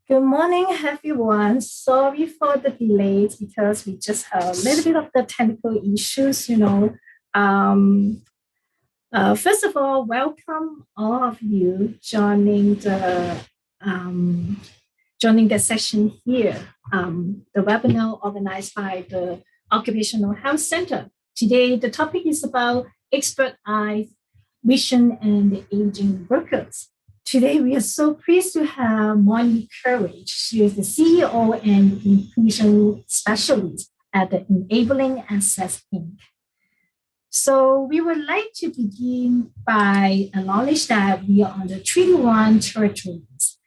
Good morning, everyone. Sorry for the delays because we just have a little bit of the technical issues. Um, First of all, welcome all of you um, joining the session here, the webinar organized by the Occupational Health Center. Today, the topic is about expert eyes, vision, and the aging workers. Today, we are so pleased to have Marnie Courage. She is the CEO and Inclusion Specialist at the Enabling Access Inc. So we would like to begin by acknowledge that we are on the Treaty 1 territories.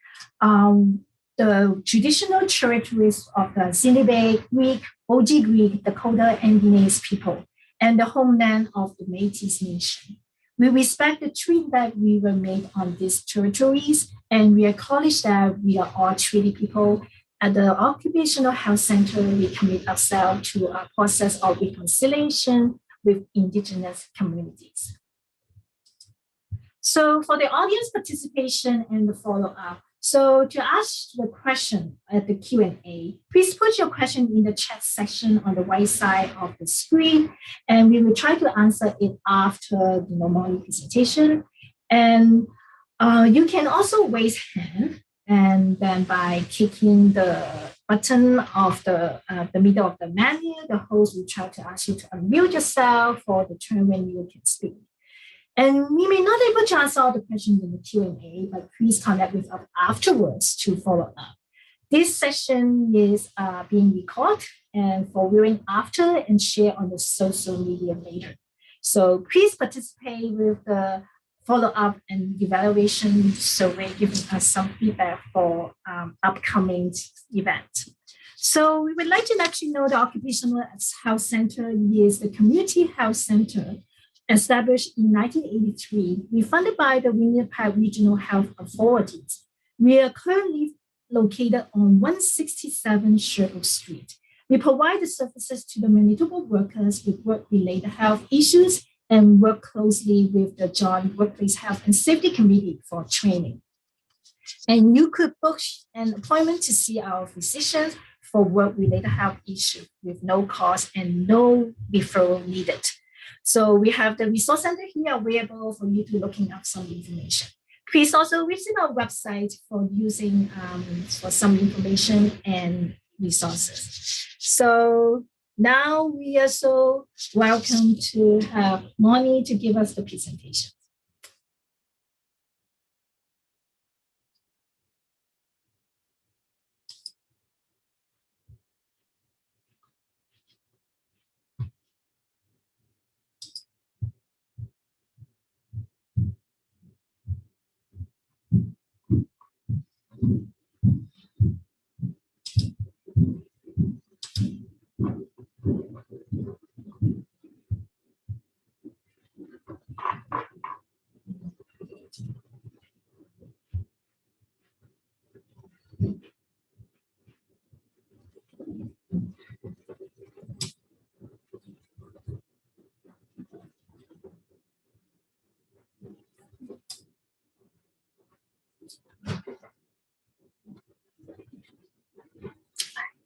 The traditional territories of the Sinibe, Greek, OG Greek, Dakota, and Viennese people, and the homeland of the Métis Nation. We respect the treaty that we were made on these territories, and we acknowledge that we are all treaty people. At the Occupational Health Center, we commit ourselves to a process of reconciliation with Indigenous communities. So for the audience participation and the follow-up, so to ask the question at the Q&A, please put your question in the chat section on the right side of the screen, and we will try to answer it after the normal presentation. And you can also raise hand, and then by clicking the button of the middle of the menu, the host will try to ask you to unmute yourself for the turn when you can speak. And we may not be able to answer all the questions in the Q&A, but please connect with us afterwards to follow up. This session is being recorded and for viewing after and share on the social media later. So please participate with the follow-up and evaluation survey, giving us some feedback for upcoming event. So we would like to let you know the Occupational Health Center is the community health center established in 1983, funded by the Winnipeg Regional Health Authorities. We are currently located on 167 Sherbrooke Street. We provide the services to the Manitoba workers with work-related health issues and work closely with the Joint Workplace Health and Safety Committee for training. And you could book an appointment to see our physicians for work-related health issues with no cost and no referral needed. So we have the resource center here available for you to looking up some information. Please also visit our website for using for some information and resources. So now we are so welcome to have Marnie to give us the presentation.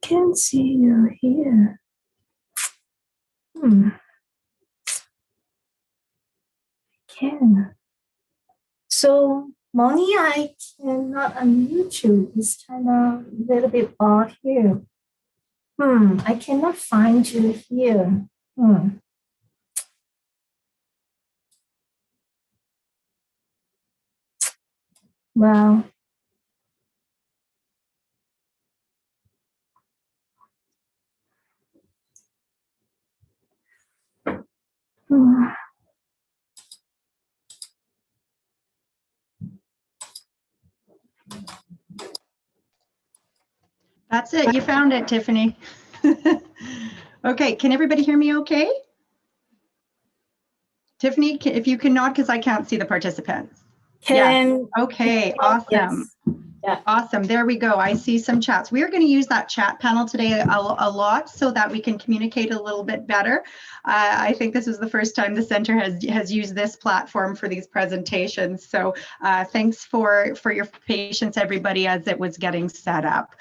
I can see you here. Can. So, Marnie, I cannot unmute you. It's kind of a little bit odd here. I cannot find you here. Well. That's it. You found it, Tiffany. Okay. Can everybody hear me okay? Tiffany, if you can nod, because I can't see the participants. Can. Yeah. Okay. Awesome. Yes. Awesome. There we go. I see some chats. We are going to use that chat panel today a lot so that we can communicate a little bit better. I think this is the first time the center has used this platform for these presentations. So thanks for your patience, everybody, as it was getting set up.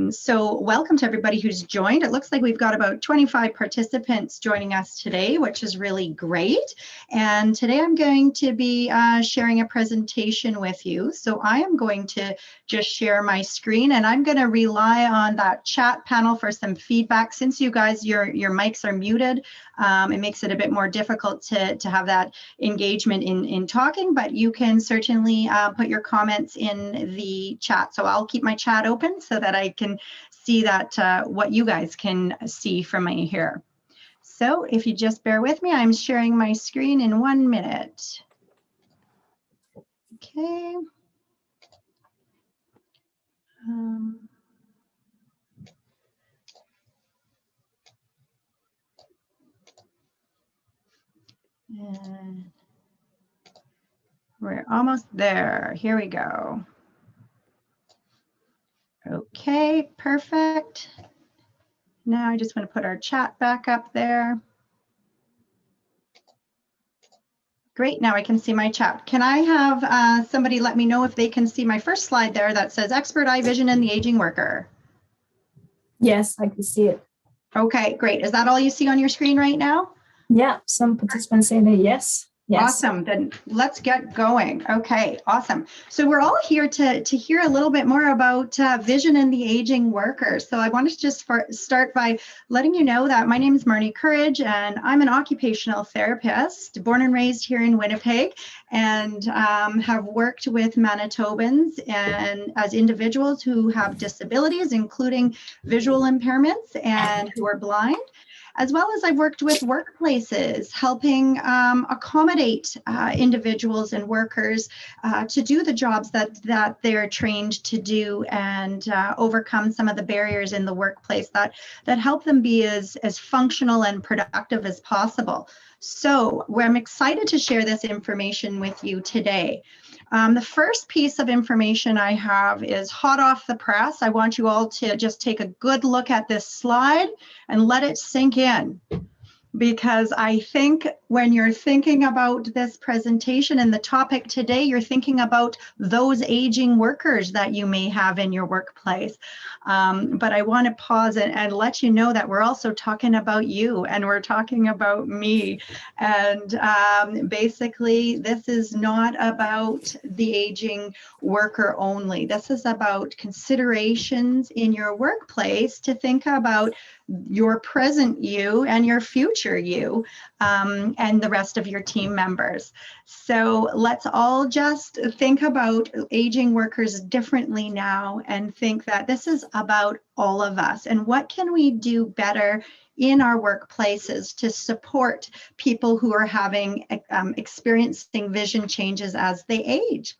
So welcome to everybody who's joined. It looks like we've got about 25 participants joining us today, which is really great. And today I'm going to be sharing a presentation with you. So I am going to just share my screen, and I'm going to rely on that chat panel for some feedback. Since you guys, your mics are muted, it makes it a bit more difficult to have that engagement in talking, but you can certainly put your comments in the chat. So I'll keep my chat open so that I can see that what you guys can see from my here. So if you just bear with me, I'm sharing my screen in 1 minute. Okay. And we're almost there. Here we go. Okay, perfect. Now I just want to put our chat back up there. Great, now I can see my chat. Can I have somebody let me know if they can see my first slide there that says expert eye vision in the aging worker? Yes, I can see it. Okay, great. Is that all you see on your screen right now? Yeah, some participants say that yes. Yes. Awesome. Then let's get going. Okay, awesome. So we're all here to hear a little bit more about vision in the aging worker. So I want to just start by letting you know that my name is Marnie Courage, and I'm an occupational therapist, born and raised here in Winnipeg, and have worked with Manitobans and as individuals who have disabilities, including visual impairments and who are blind. As well as I've worked with workplaces, helping accommodate individuals and workers to do the jobs that they're trained to do and overcome some of the barriers in the workplace that help them be as functional and productive as possible. So I'm excited to share this information with you today. The first piece of information I have is hot off the press. I want you all to just take a good look at this slide and let it sink in. Because I think when you're thinking about this presentation and the topic today, you're thinking about those aging workers that you may have in your workplace. But I want to pause and let you know that we're also talking about you and we're talking about me. And basically, this is not about the aging worker only. This is about considerations in your workplace to think about your present you and your future you and the rest of your team members. So let's all just think about aging workers differently now and think that this is about all of us and what can we do better in our workplaces to support people who are having experiencing vision changes as they age.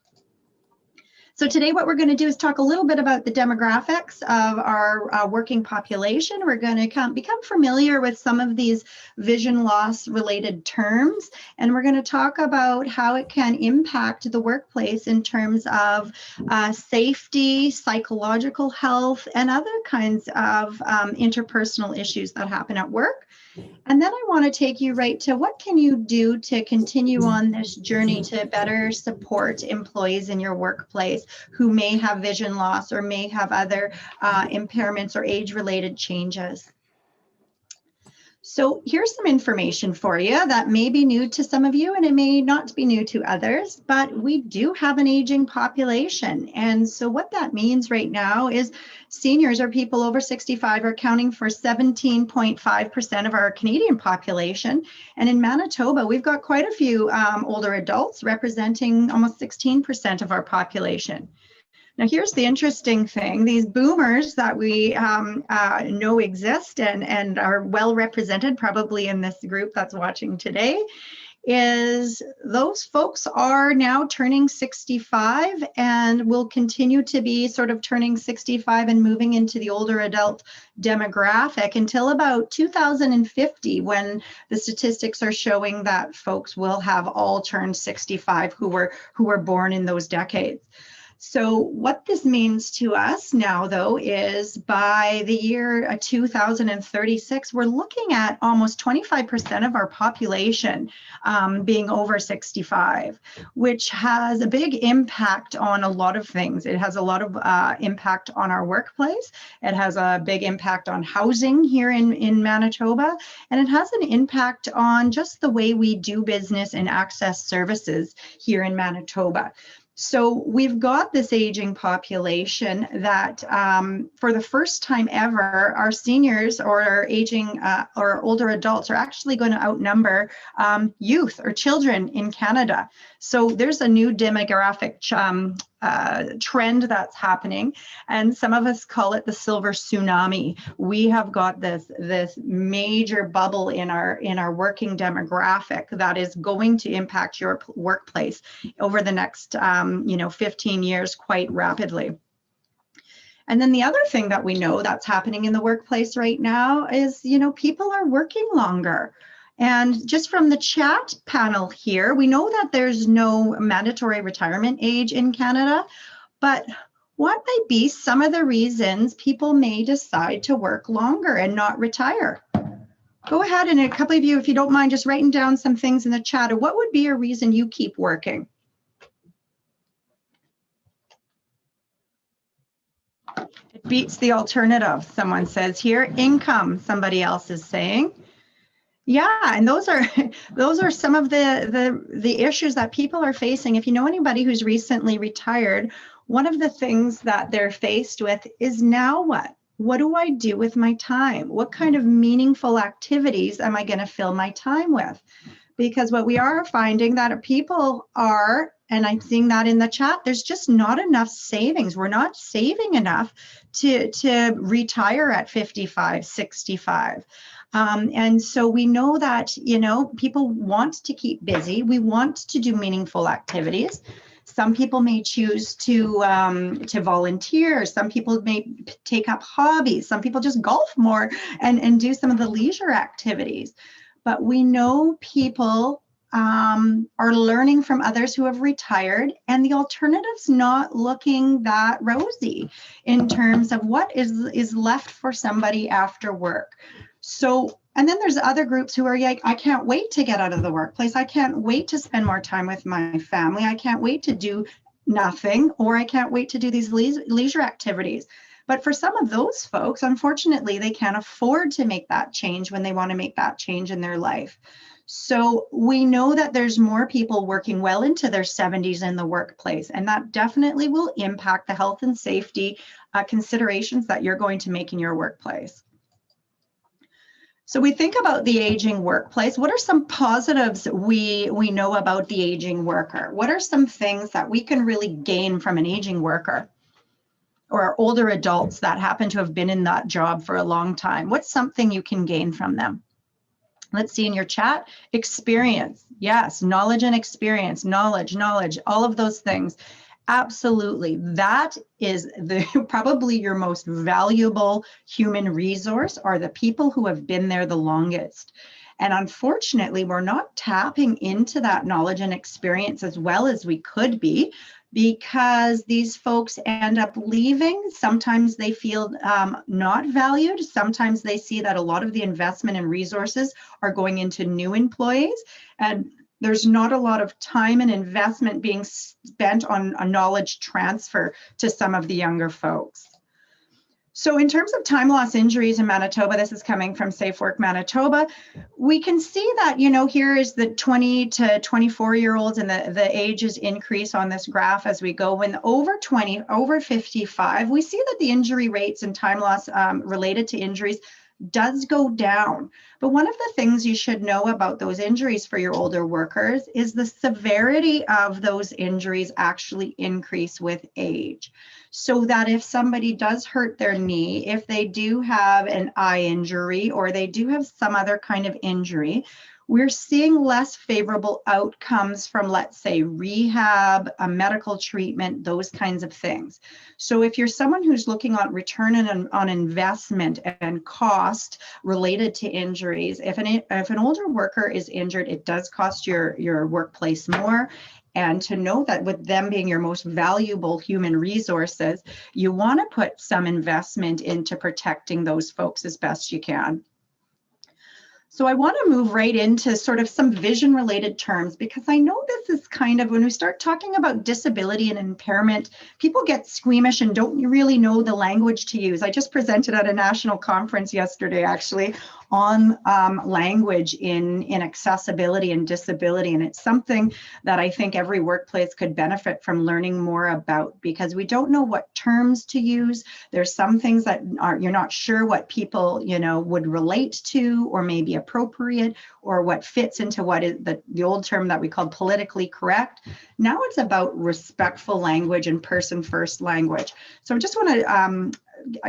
So today what we're going to do is talk a little bit about the demographics of our working population. We're going to become familiar with some of these vision loss related terms, and we're going to talk about how it can impact the workplace in terms of safety, psychological health, and other kinds of interpersonal issues that happen at work. And then I want to take you right to what can you do to continue on this journey to better support employees in your workplace who may have vision loss or may have other impairments or age-related changes. So here's some information for you that may be new to some of you and it may not be new to others, but we do have an aging population. And so what that means right now is seniors or people over 65 are accounting for 17.5% of our Canadian population. And in Manitoba, we've got quite a few older adults representing almost 16% of our population. Now, here's the interesting thing. These boomers that we know exist and are well represented probably in this group that's watching today is those folks are now turning 65 and will continue to be sort of turning 65 and moving into the older adult demographic until about 2050, when the statistics are showing that folks will have all turned 65 who were born in those decades. So what this means to us now, though, is by the year 2036, we're looking at almost 25% of our population being over 65, which has a big impact on a lot of things. It has a lot of impact on our workplace. It has a big impact on housing here in Manitoba, and it has an impact on just the way we do business and access services here in Manitoba. So we've got this aging population that for the first time ever, our seniors or our aging or older adults are actually going to outnumber youth or children in Canada. So there's a new demographic trend that's happening, and some of us call it the silver tsunami. We have got this major bubble in our working demographic that is going to impact your workplace over the next 15 years quite rapidly. And then the other thing that we know that's happening in the workplace right now is, people are working longer. And just from the chat panel here, we know that there's no mandatory retirement age in Canada, but what might be some of the reasons people may decide to work longer and not retire? Go ahead, and a couple of you, if you don't mind, just writing down some things in the chat. Or what would be a reason you keep working? It beats the alternative, someone says here. Income, somebody else is saying. Yeah, and those are some of the issues that people are facing. If you know anybody who's recently retired, one of the things that they're faced with is, now what? What do I do with my time? What kind of meaningful activities am I going to fill my time with? Because what we are finding that people are, and I'm seeing that in the chat, there's just not enough savings. We're not saving enough to retire at 55, 65. And so we know that, people want to keep busy. We want to do meaningful activities. Some people may choose to volunteer. Some people may take up hobbies. Some people just golf more and do some of the leisure activities. But we know people are learning from others who have retired, and the alternative's not looking that rosy in terms of what is left for somebody after work. So, and then there's other groups who are like, I can't wait to get out of the workplace. I can't wait to spend more time with my family. I can't wait to do nothing, or I can't wait to do these leisure activities. But for some of those folks, unfortunately, they can't afford to make that change when they want to make that change in their life. So we know that there's more people working well into their 70s in the workplace, and that definitely will impact the health and safety considerations that you're going to make in your workplace. So we think about the aging workplace. What are some positives we know about the aging worker? What are some things that we can really gain from an aging worker or older adults that happen to have been in that job for a long time? What's something you can gain from them? Let's see in your chat. Experience. Yes, knowledge and experience, knowledge, all of those things. Absolutely. That is probably your most valuable human resource, are the people who have been there the longest. And unfortunately, we're not tapping into that knowledge and experience as well as we could be, because these folks end up leaving. Sometimes they feel not valued. Sometimes they see that a lot of the investment and resources are going into new employees, and there's not a lot of time and investment being spent on a knowledge transfer to some of the younger folks. So in terms of time loss injuries in Manitoba, this is coming from Safe Work Manitoba, we can see that, here is the 20 to 24-year-olds, and the ages increase on this graph as we go. When over 55, we see that the injury rates and time loss related to injuries does go down. But one of the things you should know about those injuries for your older workers is the severity of those injuries actually increase with age. So that if somebody does hurt their knee, if they do have an eye injury, or they do have some other kind of injury, we're seeing less favorable outcomes from, let's say, rehab, medical treatment, those kinds of things. So if you're someone who's looking at return on investment and cost related to injuries, if an older worker is injured, it does cost your workplace more. And to know that with them being your most valuable human resources, you want to put some investment into protecting those folks as best you can. So I want to move right into sort of some vision related terms, because I know this is kind of, when we start talking about disability and impairment, people get squeamish and don't really know the language to use. I just presented at a national conference yesterday, actually, on language in accessibility and disability. And it's something that I think every workplace could benefit from learning more about, because we don't know what terms to use. There's some things that you're not sure what people, would relate to or maybe appropriate, or what fits into what is the old term that we call politically correct. Now it's about respectful language and person first language. So I just want to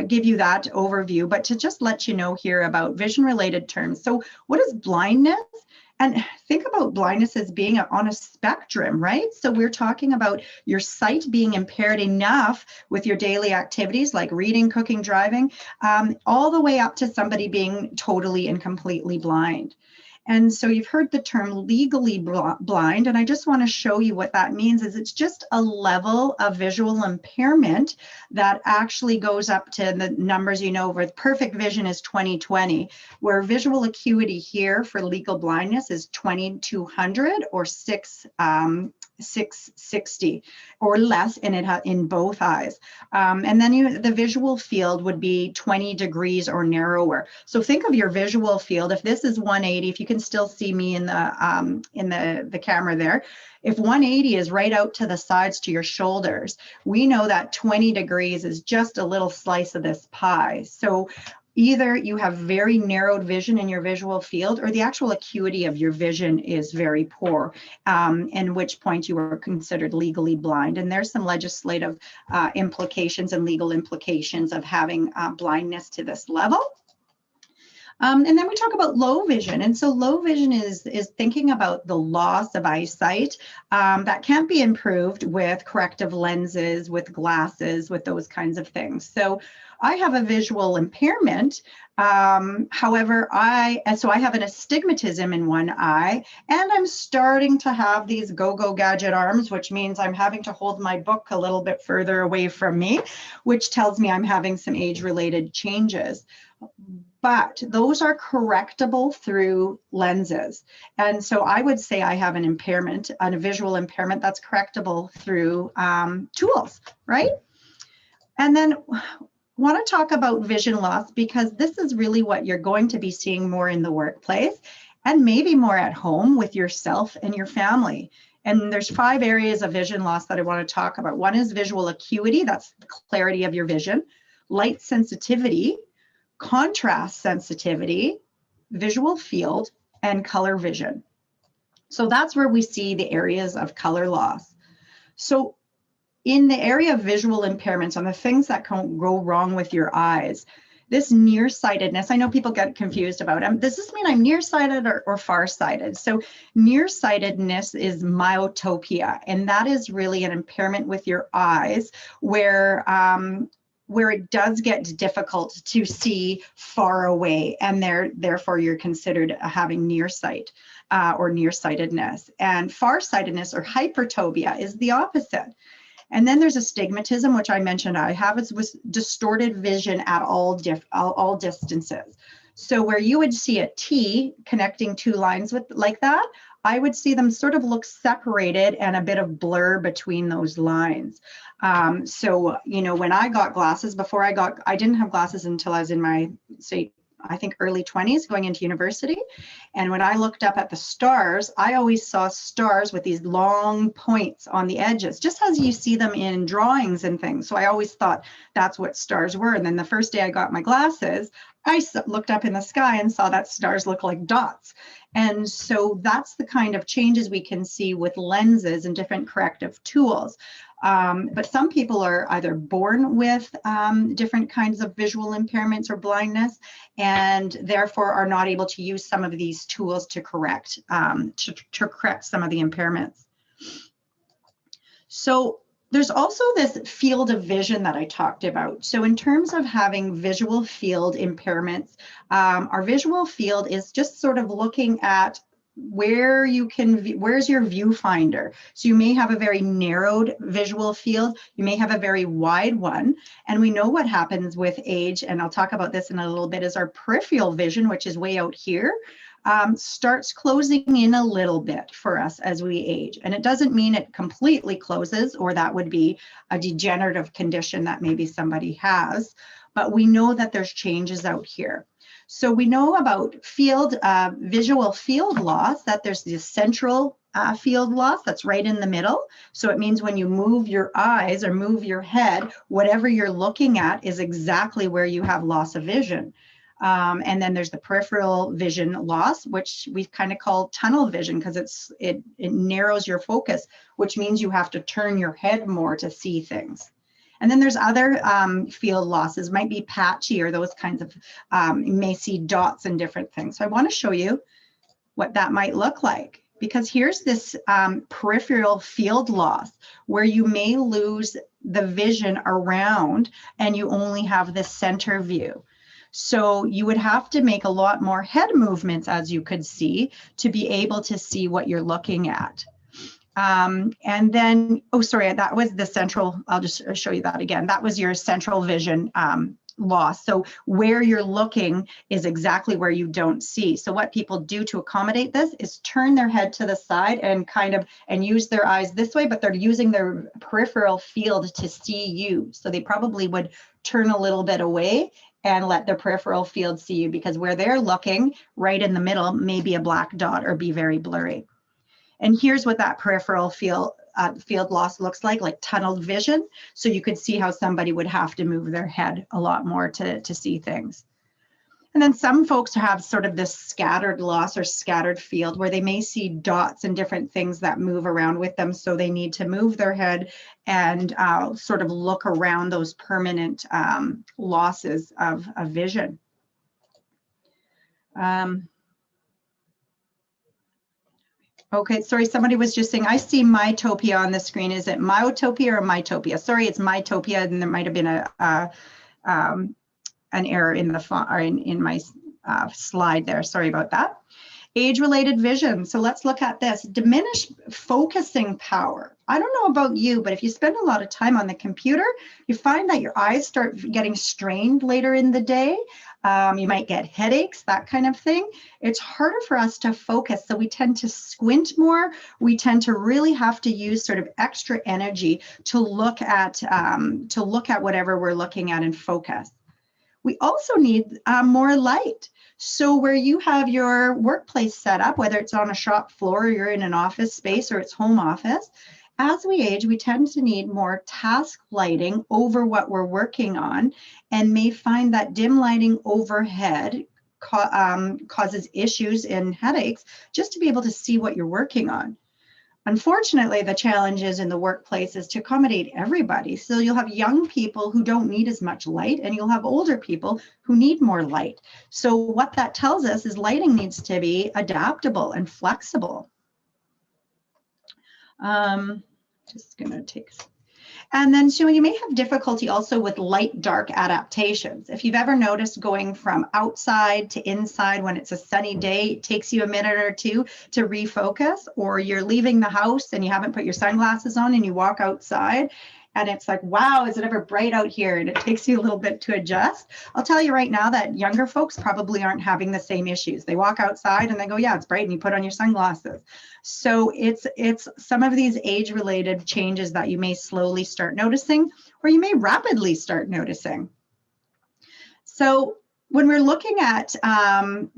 give you that overview, but to just let you know here about vision related terms. So what is blindness? And think about blindness as being on a spectrum, right? So we're talking about your sight being impaired enough with your daily activities like reading, cooking, driving, all the way up to somebody being totally and completely blind. And so you've heard the term legally blind, and I just want to show you what that means. Is it's just a level of visual impairment that actually goes up to the numbers, where perfect vision is 20/20, where visual acuity here for legal blindness is 2200 or 660 or less in both eyes. And then the visual field would be 20 degrees or narrower. So think of your visual field. If this is 180, if you can still see me in the camera there, if 180 is right out to the sides to your shoulders, we know that 20 degrees is just a little slice of this pie. So either you have very narrowed vision in your visual field, or the actual acuity of your vision is very poor, in which point you are considered legally blind. And there's some legislative implications and legal implications of having blindness to this level. And then we talk about low vision. And so low vision is thinking about the loss of eyesight that can't be improved with corrective lenses, with glasses, with those kinds of things. So I have a visual impairment. However, I have an astigmatism in one eye, and I'm starting to have these go-go gadget arms, which means I'm having to hold my book a little bit further away from me, which tells me I'm having some age-related changes. But those are correctable through lenses. And so I would say I have an impairment, a visual impairment that's correctable through tools, right? And then want to talk about vision loss, because this is really what you're going to be seeing more in the workplace and maybe more at home with yourself and your family. And there's 5 areas of vision loss that I want to talk about. One is visual acuity, that's the clarity of your vision, light sensitivity, contrast sensitivity, visual field, and color vision. So that's where we see the areas of color loss. So in the area of visual impairments, on the things that can go wrong with your eyes, this nearsightedness, I know people get confused about it. Does this mean I'm nearsighted or farsighted? So nearsightedness is myopia, and that is really an impairment with your eyes where it does get difficult to see far away, and therefore you're considered having nearsight or nearsightedness. And farsightedness or hypertopia is the opposite. And then there's astigmatism, which I mentioned I have. It's with distorted vision at all distances. So where you would see a T connecting 2 lines like that, I would see them sort of look separated and a bit of blur between those lines. So, when I got glasses, I didn't have glasses until I was in my, I think early 20s going into university. And when I looked up at the stars, I always saw stars with these long points on the edges, just as you see them in drawings and things. So I always thought that's what stars were. And then the first day I got my glasses, I looked up in the sky and saw that stars look like dots. And so that's the kind of changes we can see with lenses and different corrective tools. But some people are either born with different kinds of visual impairments or blindness, and therefore are not able to use some of these tools to correct some of the impairments. So there's also this field of vision that I talked about. So in terms of having visual field impairments, our visual field is just sort of looking at where you can, where's your viewfinder? So you may have a very narrowed visual field, you may have a very wide one. And we know what happens with age, and I'll talk about this in a little bit, is our peripheral vision, which is way out here, starts closing in a little bit for us as we age. And it doesn't mean it completely closes, or that would be a degenerative condition that maybe somebody has, but we know that there's changes out here. So we know about visual field loss, that there's the central field loss that's right in the middle. So it means when you move your eyes or move your head, whatever you're looking at is exactly where you have loss of vision. And then there's the peripheral vision loss, which we kind of call tunnel vision, because it narrows your focus, which means you have to turn your head more to see things. And then there's other field losses, might be patchy or those kinds of, you may see dots and different things. So I want to show you what that might look like, because here's this peripheral field loss where you may lose the vision around and you only have the center view. So you would have to make a lot more head movements, as you could see, to be able to see what you're looking at. And then, oh, sorry, that was the central, I'll just show you that again. That was your central vision loss. So where you're looking is exactly where you don't see. So what people do to accommodate this is turn their head to the side and and use their eyes this way, but they're using their peripheral field to see you. So they probably would turn a little bit away and let their peripheral field see you, because where they're looking right in the middle may be a black dot or be very blurry. And here's what that peripheral field loss looks like tunneled vision. So you could see how somebody would have to move their head a lot more to see things. And then some folks have sort of this scattered loss or scattered field where they may see dots and different things that move around with them. So they need to move their head and sort of look around those permanent losses of vision. Okay, sorry, somebody was just saying, I see mytopia on the screen. Is it myotopia or mytopia? Sorry, it's mytopia, and there might have been an error in the font or in my slide there. Sorry about that. Age-related vision. So let's look at this. Diminished focusing power. I don't know about you, but if you spend a lot of time on the computer, you find that your eyes start getting strained later in the day. You might get headaches, that kind of thing. It's harder for us to focus, so we tend to squint more. We tend to really have to use sort of extra energy to look at whatever we're looking at and focus. We also need more light. So where you have your workplace set up, whether it's on a shop floor or you're in an office space or it's home office, as we age, we tend to need more task lighting over what we're working on, and may find that dim lighting overhead causes issues and headaches just to be able to see what you're working on. Unfortunately, the challenge is in the workplace is to accommodate everybody. So you'll have young people who don't need as much light, and you'll have older people who need more light. So what that tells us is lighting needs to be adaptable and flexible. Just gonna take, and then so you may have difficulty also with light dark adaptations. If you've ever noticed going from outside to inside when it's a sunny day, it takes you a minute or two to refocus, or you're leaving the house and you haven't put your sunglasses on and you walk outside and it's like, wow, is it ever bright out here? And it takes you a little bit to adjust. I'll tell you right now that younger folks probably aren't having the same issues. They walk outside and they go, yeah, it's bright, and you put on your sunglasses. So it's some of these age-related changes that you may slowly start noticing, or you may rapidly start noticing. So when we're looking at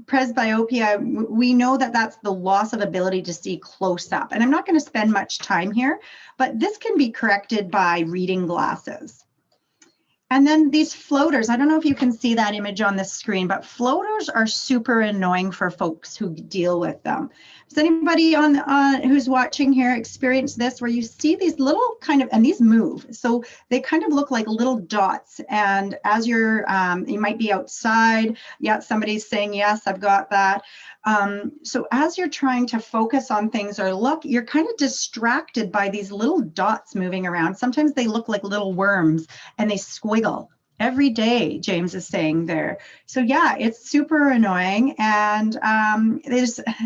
presbyopia, we know that that's the loss of ability to see close up. And I'm not going to spend much time here, but this can be corrected by reading glasses. And then these floaters, I don't know if you can see that image on the screen, but floaters are super annoying for folks who deal with them. Does anybody who's watching here experience this, where you see these little kind of, and these move, so they kind of look like little dots, and as you're, you might be outside, yeah, somebody's saying, yes, I've got that. So as you're trying to focus on things or look, you're kind of distracted by these little dots moving around. Sometimes they look like little worms and they squiggle. every day, James is saying there. So yeah, it's super annoying, and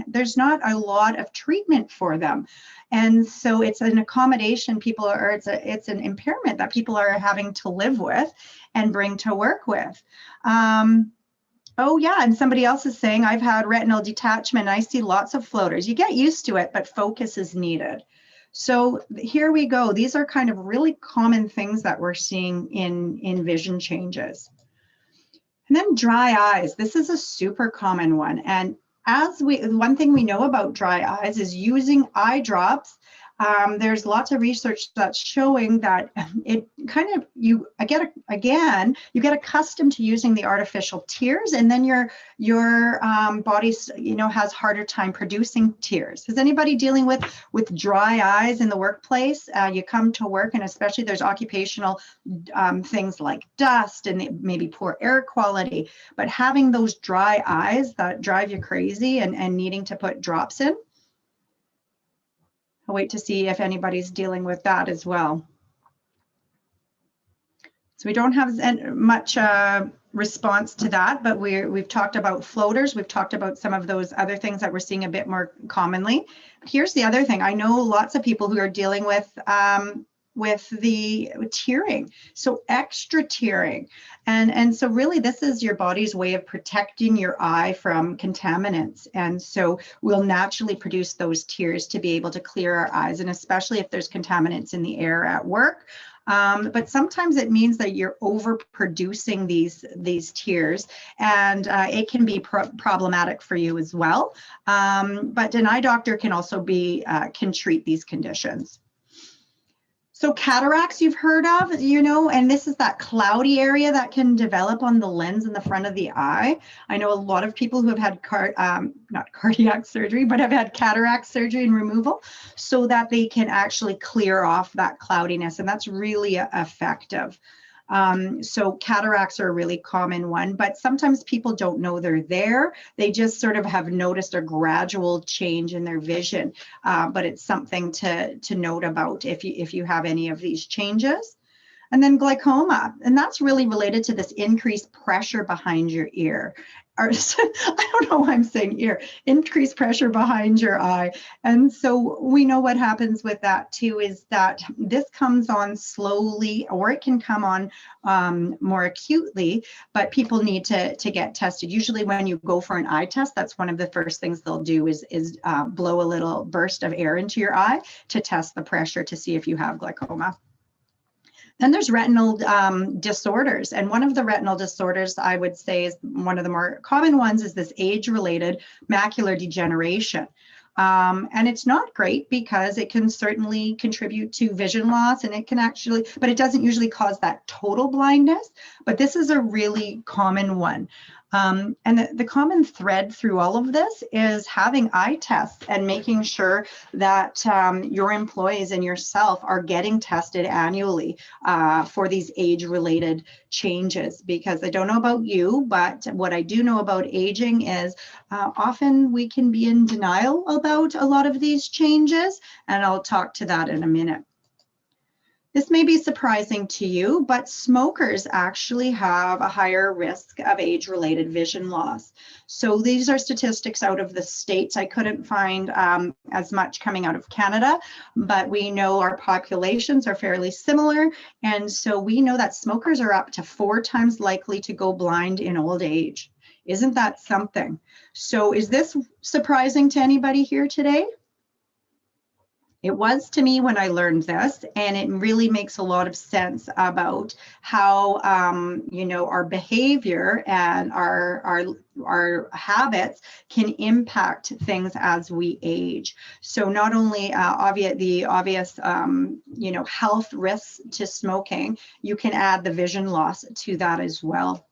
there's not a lot of treatment for them. And so it's an accommodation people are, it's an impairment that people are having to live with and bring to work with. Oh yeah, and somebody else is saying, I've had retinal detachment. I see lots of floaters. You get used to it, but focus is needed. So here we go. These are kind of really common things that we're seeing in vision changes. And then dry eyes. This is a super common one. And one thing we know about dry eyes is using eye drops. There's lots of research that's showing that it kind of, you get accustomed to using the artificial tears, and then your body, has harder time producing tears. Is anybody dealing with dry eyes in the workplace? You come to work, and especially there's occupational things like dust and maybe poor air quality, but having those dry eyes that drive you crazy and needing to put drops in. I'll wait to see if anybody's dealing with that as well. So we don't have much response to that, but we've talked about floaters. We've talked about some of those other things that we're seeing a bit more commonly. Here's the other thing. I know lots of people who are dealing with the tearing, so extra tearing, and so really this is your body's way of protecting your eye from contaminants, and so we'll naturally produce those tears to be able to clear our eyes, and especially if there's contaminants in the air at work. But sometimes it means that you're overproducing these tears, and it can be problematic for you as well. But an eye doctor can also can treat these conditions. So cataracts you've heard of, and this is that cloudy area that can develop on the lens in the front of the eye. I know a lot of people who have had not cardiac surgery, but have had cataract surgery and removal so that they can actually clear off that cloudiness, and that's really effective. So cataracts are a really common one, but sometimes people don't know they're there. They just sort of have noticed a gradual change in their vision, but it's something to note about if you have any of these changes. And then glaucoma, and that's really related to this increased pressure behind your ear. Or, I don't know why I'm saying ear, increased pressure behind your eye. And so we know what happens with that too, is that this comes on slowly, or it can come on more acutely, but people need to get tested. Usually when you go for an eye test, that's one of the first things they'll do is blow a little burst of air into your eye to test the pressure to see if you have glaucoma. Then there's retinal disorders. And one of the retinal disorders I would say is one of the more common ones is this age-related macular degeneration. And it's not great because it can certainly contribute to vision loss, and it can actually, but it doesn't usually cause that total blindness. But this is a really common one. And the common thread through all of this is having eye tests and making sure that your employees and yourself are getting tested annually for these age-related changes. Because I don't know about you, but what I do know about aging is often we can be in denial about a lot of these changes, and I'll talk to that in a minute. This may be surprising to you, but smokers actually have a higher risk of age-related vision loss. So these are statistics out of the States. I couldn't find as much coming out of Canada, but we know our populations are fairly similar. And so we know that smokers are up to 4 times likely to go blind in old age. Isn't that something? So is this surprising to anybody here today? It was to me when I learned this, and it really makes a lot of sense about how our behavior and our habits can impact things as we age. So not only the obvious health risks to smoking, you can add the vision loss to that as well.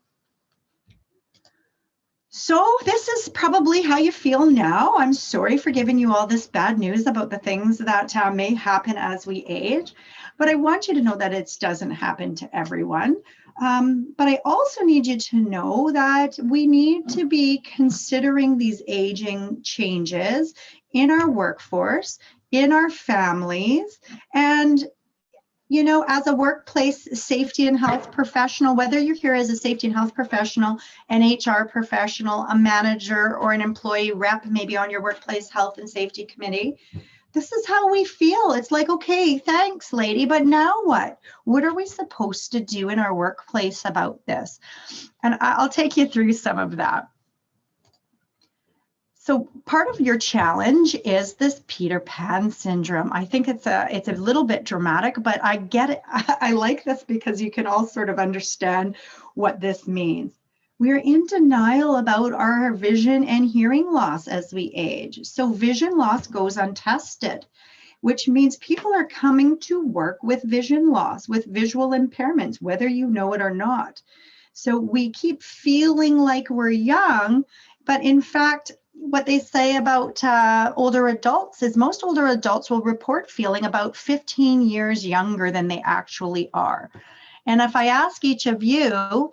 So this is probably how you feel now. I'm sorry for giving you all this bad news about the things that may happen as we age, but I want you to know that it doesn't happen to everyone. But I also need you to know that we need to be considering these aging changes in our workforce, in our families, and you know, as a workplace safety and health professional, whether you're here as a safety and health professional, an HR professional, a manager, or an employee rep, maybe on your workplace health and safety committee, this is how we feel. It's like, okay, thanks, lady, but now what? What are we supposed to do in our workplace about this? And I'll take you through some of that. So part of your challenge is this Peter Pan syndrome. I think it's a little bit dramatic, but I get it. I like this because you can all sort of understand what this means. We're in denial about our vision and hearing loss as we age. So vision loss goes untested, which means people are coming to work with vision loss, with visual impairments, whether you know it or not. So we keep feeling like we're young, but in fact, what they say about older adults is most older adults will report feeling about 15 years younger than they actually are. And if I ask each of you,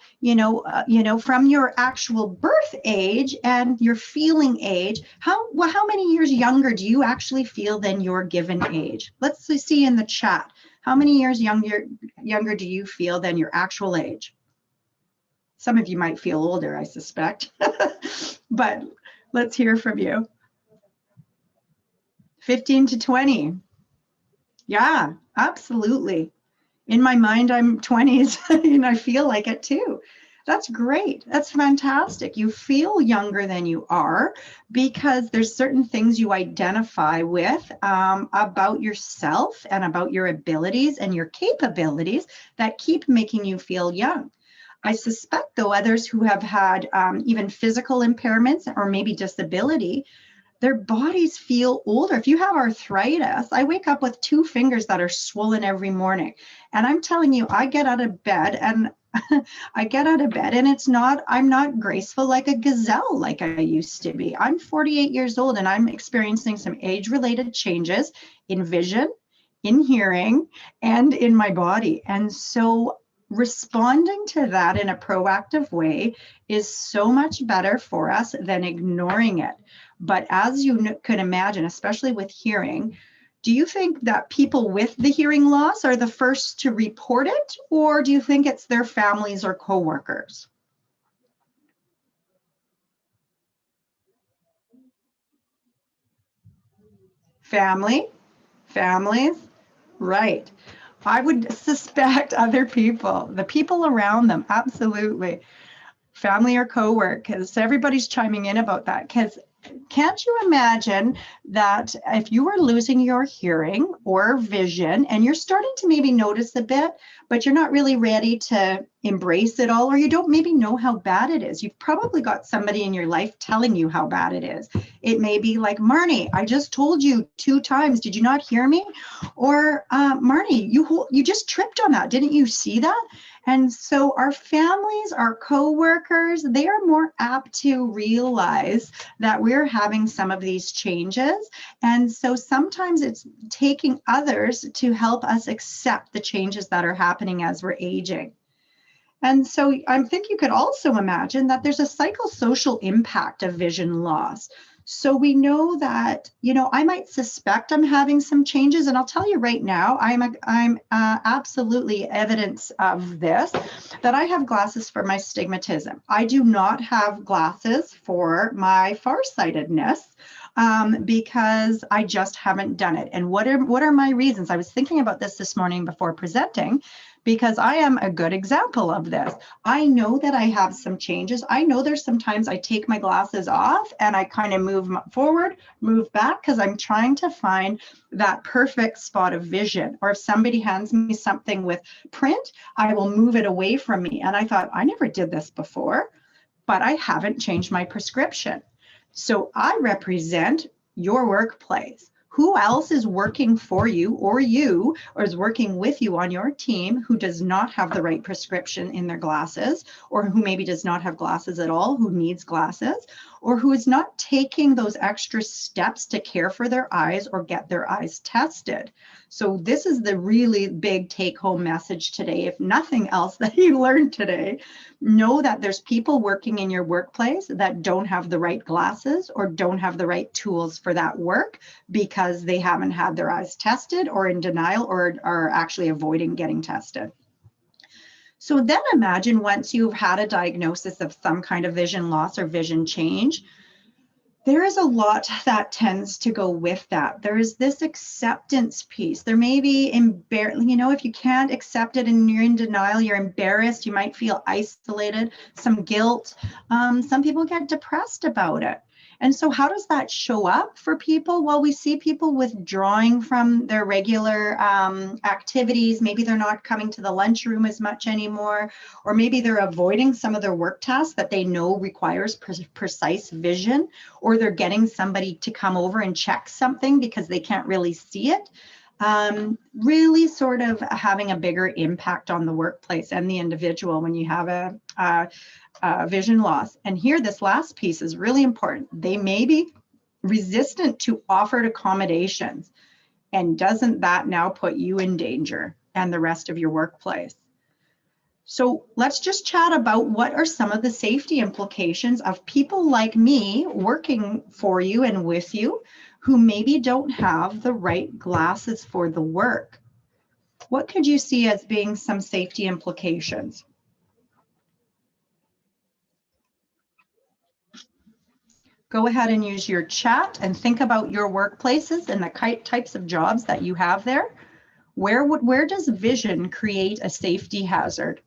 from your actual birth age and your feeling age, how many years younger do you actually feel than your given age? Let's see in the chat. How many years younger do you feel than your actual age? Some of you might feel older, I suspect, but let's hear from you. 15 to 20. Yeah, absolutely. In my mind, I'm 20s and I feel like it too. That's great. That's fantastic. You feel younger than you are because there's certain things you identify with about yourself and about your abilities and your capabilities that keep making you feel young. I suspect, though, others who have had even physical impairments or maybe disability, their bodies feel older. If you have arthritis, I wake up with 2 fingers that are swollen every morning. And I'm telling you, I get out of bed and I'm not graceful like a gazelle like I used to be. I'm 48 years old and I'm experiencing some age-related changes in vision, in hearing, and in my body. And so responding to that in a proactive way is so much better for us than ignoring it. But as you could imagine, especially with hearing, do you think that people with the hearing loss are the first to report it, or do you think it's their families or coworkers? Families, right. I would suspect other people, the people around them, absolutely. Family or coworkers, everybody's chiming in about that because can't you imagine that if you were losing your hearing or vision and you're starting to maybe notice a bit, but you're not really ready to embrace it all, or you don't maybe know how bad it is. You've probably got somebody in your life telling you how bad it is. It may be like, Marnie, I just told you 2 times. Did you not hear me? Or Marnie, you just tripped on that. Didn't you see that? And so our families, our coworkers, they are more apt to realize that we're having some of these changes. And so sometimes it's taking others to help us accept the changes that are happening as we're aging. And so I think you could also imagine that there's a psychosocial impact of vision loss. So we know that, I might suspect I'm having some changes, and I'll tell you right now, I'm absolutely evidence of this, that I have glasses for my stigmatism. I do not have glasses for my farsightedness because I just haven't done it. And what are my reasons? I was thinking about this morning before presenting, because I am a good example of this. I know that I have some changes. I know there's sometimes I take my glasses off and I kind of move forward, move back, because I'm trying to find that perfect spot of vision. Or if somebody hands me something with print, I will move it away from me. And I thought, I never did this before, but I haven't changed my prescription. So I represent your workplace. Who else is working for you or is working with you on your team who does not have the right prescription in their glasses, or who maybe does not have glasses at all, who needs glasses? or who is not taking those extra steps to care for their eyes or get their eyes tested. So this is the really big take-home message today. If nothing else that you learned today, know that there's people working in your workplace that don't have the right glasses or don't have the right tools for that work because they haven't had their eyes tested, or in denial, or are actually avoiding getting tested. So then imagine once you've had a diagnosis of some kind of vision loss or vision change, there is a lot that tends to go with that. There is this acceptance piece. There may be if you can't accept it and you're in denial, you're embarrassed, you might feel isolated, some guilt. Some people get depressed about it. And so how does that show up for people? Well, we see people withdrawing from their regular activities. Maybe they're not coming to the lunchroom as much anymore, or maybe they're avoiding some of their work tasks that they know requires precise vision, or they're getting somebody to come over and check something because they can't really see it. Really sort of having a bigger impact on the workplace and the individual when you have a vision loss. And here, this last piece is really important. They may be resistant to offered accommodations. And doesn't that now put you in danger and the rest of your workplace? So let's just chat about what are some of the safety implications of people like me working for you and with you who maybe don't have the right glasses for the work. What could you see as being some safety implications? Go ahead and use your chat and think about your workplaces and the types of jobs that you have there. Where does vision create a safety hazard?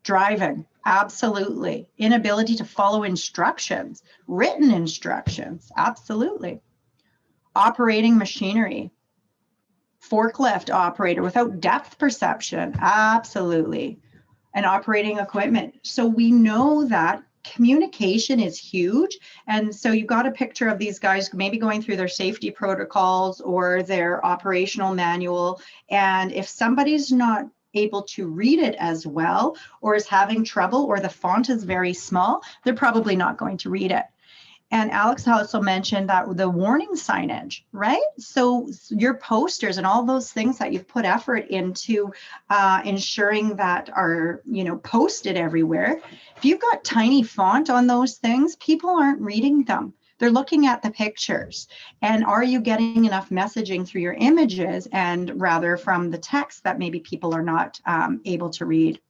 Driving, absolutely. Inability to follow instructions, written instructions, absolutely. Operating machinery, forklift operator without depth perception, absolutely. And operating equipment. So we know that communication is huge. And so you've got a picture of these guys maybe going through their safety protocols or their operational manual. And if somebody's not able to read it as well, or is having trouble, or the font is very small, they're probably not going to read it. And Alex also mentioned that the warning signage, right? So your posters and all those things that you've put effort into ensuring that are, posted everywhere. If you've got tiny font on those things, people aren't reading them. They're looking at the pictures. And are you getting enough messaging through your images and rather from the text that maybe people are not able to read?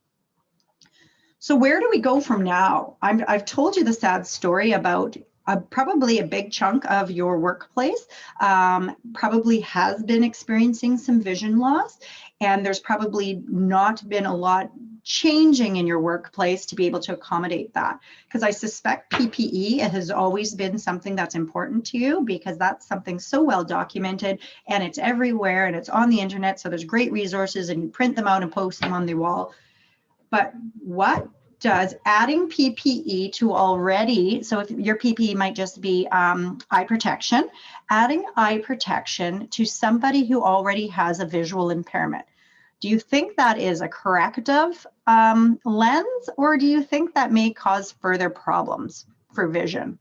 So where do we go from now? I've told you the sad story about probably a big chunk of your workplace probably has been experiencing some vision loss, and there's probably not been a lot changing in your workplace to be able to accommodate that. Because I suspect PPE has always been something that's important to you, because that's something so well documented and it's everywhere and it's on the internet. So there's great resources and you print them out and post them on the wall. But what does adding PPE to already, so if your PPE might just be eye protection, adding eye protection to somebody who already has a visual impairment, do you think that is a corrective lens, or do you think that may cause further problems for vision?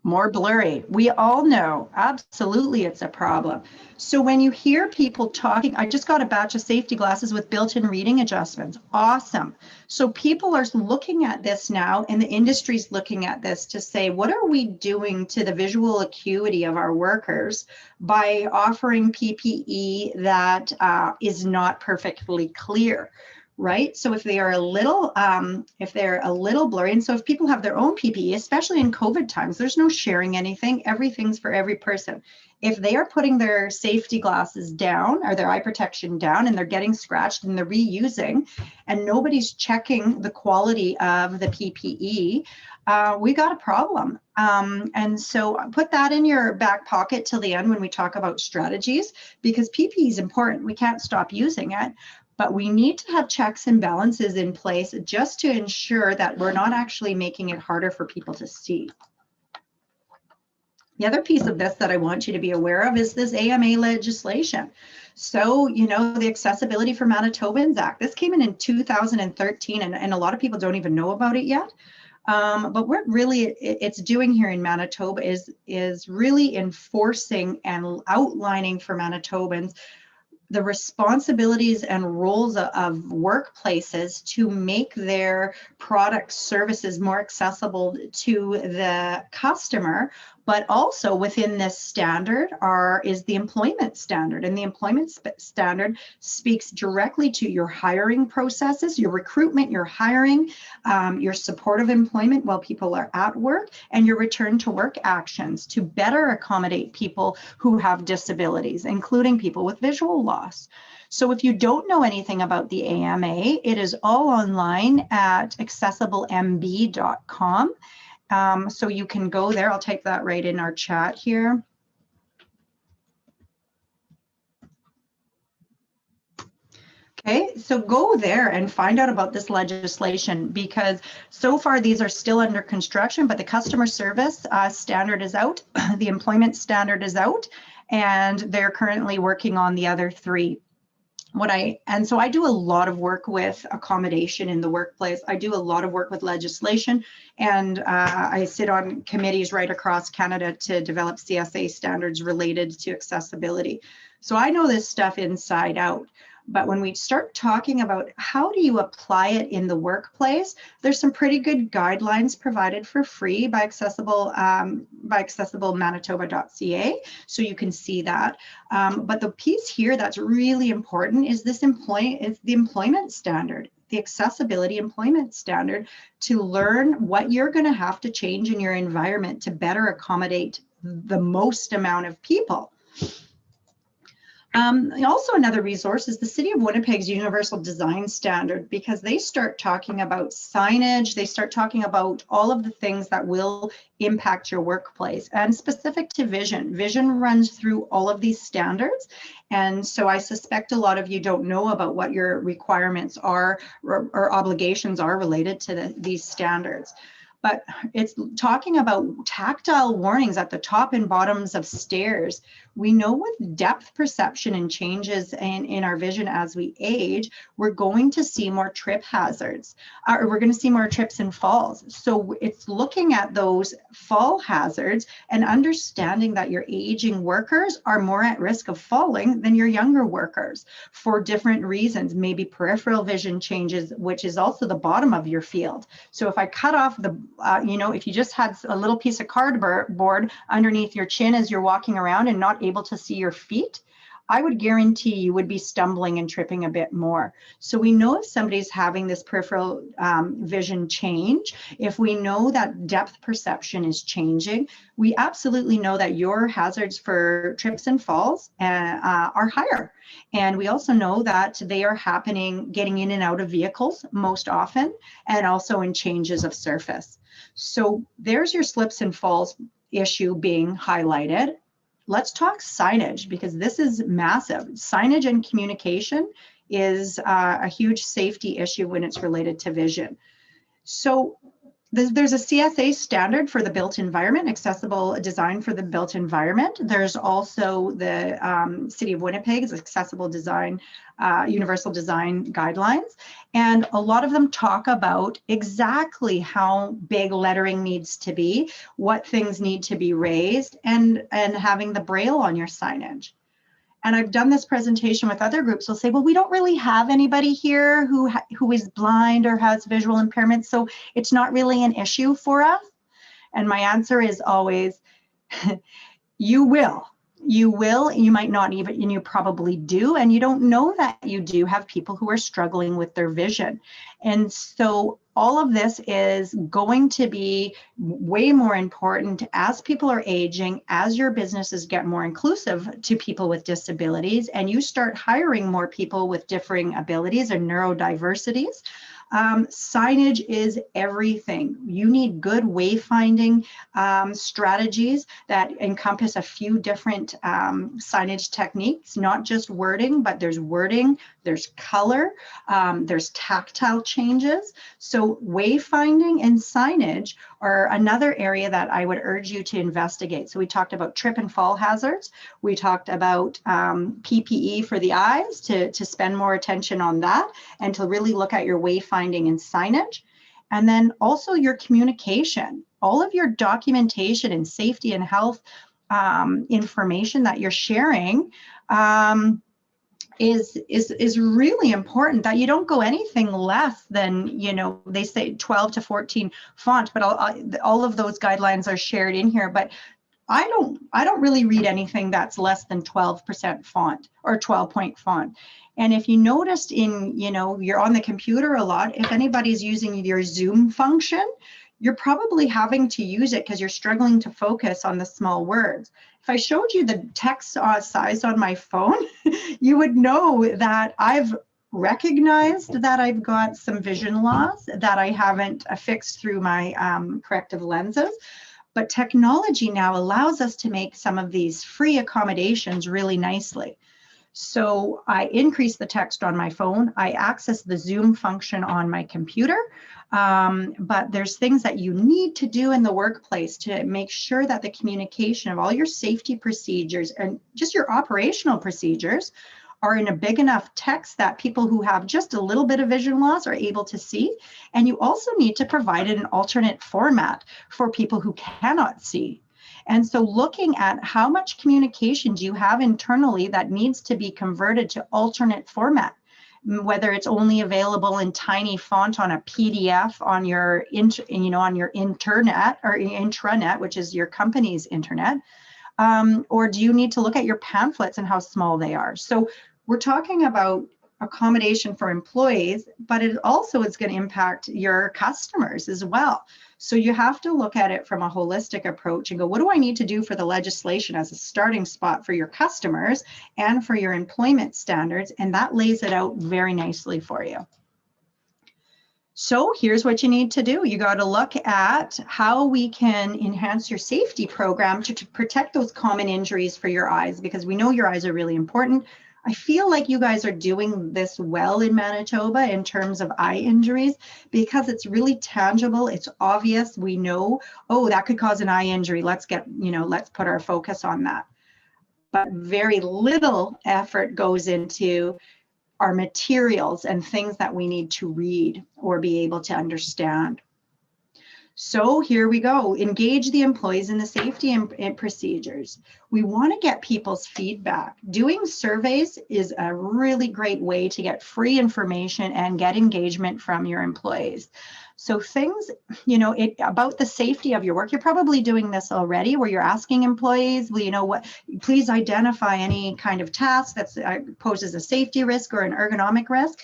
More blurry. We all know, absolutely, it's a problem. So when you hear people talking, I just got a batch of safety glasses with built-in reading adjustments. Awesome. So people are looking at this now, and the industry's looking at this to say, what are we doing to the visual acuity of our workers by offering PPE that is not perfectly clear? Right? So if they are a little blurry, and so if people have their own PPE, especially in COVID times, there's no sharing anything, everything's for every person. If they are putting their safety glasses down or their eye protection down and they're getting scratched and they're reusing and nobody's checking the quality of the PPE, we got a problem. And so put that in your back pocket till the end when we talk about strategies, because PPE is important. We can't stop using it. But we need to have checks and balances in place just to ensure that we're not actually making it harder for people to see. The other piece of this that I want you to be aware of is this AMA legislation. So, you know, the Accessibility for Manitobans Act, this came in 2013, and a lot of people don't even know about it yet. But what really it's doing here in Manitoba is really enforcing and outlining for Manitobans the responsibilities and roles of workplaces to make their products, services more accessible to the customer. But also within this standard is the employment standard, and the employment standard speaks directly to your hiring processes, your recruitment, your hiring, your supportive employment while people are at work, and your return to work actions to better accommodate people who have disabilities, including people with visual loss. So if you don't know anything about the AMA, it is all online at accessiblemb.com. So you can go there. I'll type that right in our chat here. Okay, so go there and find out about this legislation, because so far these are still under construction, but the customer service standard is out, the employment standard is out, and they're currently working on the other three. So I do a lot of work with accommodation in the workplace. I do a lot of work with legislation, and I sit on committees right across Canada to develop CSA standards related to accessibility. So I know this stuff inside out. But when we start talking about how do you apply it in the workplace, there's some pretty good guidelines provided for free by accessiblemanitoba.ca, so you can see that. But the piece here that's really important is the employment standard, the accessibility employment standard, to learn what you're going to have to change in your environment to better accommodate the most amount of people. Also, another resource is the City of Winnipeg's Universal Design Standard, because they start talking about signage, they start talking about all of the things that will impact your workplace, and specific to vision. Vision runs through all of these standards, and so I suspect a lot of you don't know about what your requirements are or obligations are related to these standards. But it's talking about tactile warnings at the top and bottoms of stairs. We know with depth perception and changes in our vision as we age, we're going to see more trip hazards, or we're going to see more trips and falls. So it's looking at those fall hazards and understanding that your aging workers are more at risk of falling than your younger workers for different reasons, maybe peripheral vision changes, which is also the bottom of your field. So if I cut off if you just had a little piece of cardboard underneath your chin as you're walking around and not able to see your feet, I would guarantee you would be stumbling and tripping a bit more. So we know if somebody's having this peripheral vision change, if we know that depth perception is changing, we absolutely know that your hazards for trips and falls are higher. And we also know that they are happening getting in and out of vehicles most often, and also in changes of surface. So there's your slips and falls issue being highlighted. Let's talk signage, because this is massive. Signage and communication is a huge safety issue when it's related to vision. So there's a CSA standard for the built environment, accessible design for the built environment. There's also the City of Winnipeg's accessible design, universal design guidelines. And a lot of them talk about exactly how big lettering needs to be, what things need to be raised, and having the braille on your signage. And I've done this presentation with other groups. They'll say, well, we don't really have anybody here who is blind or has visual impairment, so it's not really an issue for us. And my answer is always, you will. You will, you might not even, and you probably do, and you don't know that you do have people who are struggling with their vision. And so all of this is going to be way more important as people are aging, as your businesses get more inclusive to people with disabilities, and you start hiring more people with differing abilities and neurodiversities. Signage is everything. You need good wayfinding strategies that encompass a few different signage techniques, not just wording, but there's wording, there's color, there's tactile changes. So wayfinding and signage are another area that I would urge you to investigate. So we talked about trip and fall hazards. We talked about PPE for the eyes, to spend more attention on that and to really look at your wayfinding and signage. And then also your communication, all of your documentation and safety and health information that you're sharing is really important, that you don't go anything less than, you know, they say 12 to 14 font, but all of those guidelines are shared in here. But I don't really read anything that's less than 12% font or 12-point font. And if you noticed you're on the computer a lot, if anybody's using your Zoom function, you're probably having to use it because you're struggling to focus on the small words. If I showed you the text size on my phone, you would know that I've recognized that I've got some vision loss that I haven't fixed through my corrective lenses. But technology now allows us to make some of these free accommodations really nicely. So I increase the text on my phone. I access the Zoom function on my computer. But there's things that you need to do in the workplace to make sure that the communication of all your safety procedures and just your operational procedures are in a big enough text that people who have just a little bit of vision loss are able to see. And you also need to provide an alternate format for people who cannot see. And so looking at how much communication do you have internally that needs to be converted to alternate format, whether it's only available in tiny font on a PDF on your on your internet or intranet, which is your company's internet, or do you need to look at your pamphlets and how small they are? So we're talking about accommodation for employees, but it also is going to impact your customers as well. So you have to look at it from a holistic approach and go, what do I need to do for the legislation as a starting spot for your customers and for your employment standards? And that lays it out very nicely for you. So here's what you need to do. You got to look at how we can enhance your safety program to protect those common injuries for your eyes, because we know your eyes are really important. I feel like you guys are doing this well in Manitoba in terms of eye injuries, because it's really tangible. It's obvious. We know, oh, that could cause an eye injury. Let's put our focus on that. But very little effort goes into our materials and things that we need to read or be able to understand. So here we go. Engage the employees in the safety and procedures. We want to get people's feedback. Doing surveys is a really great way to get free information and get engagement from your employees. So things, about the safety of your work, you're probably doing this already, where you're asking employees, well, please identify any kind of task that poses a safety risk or an ergonomic risk.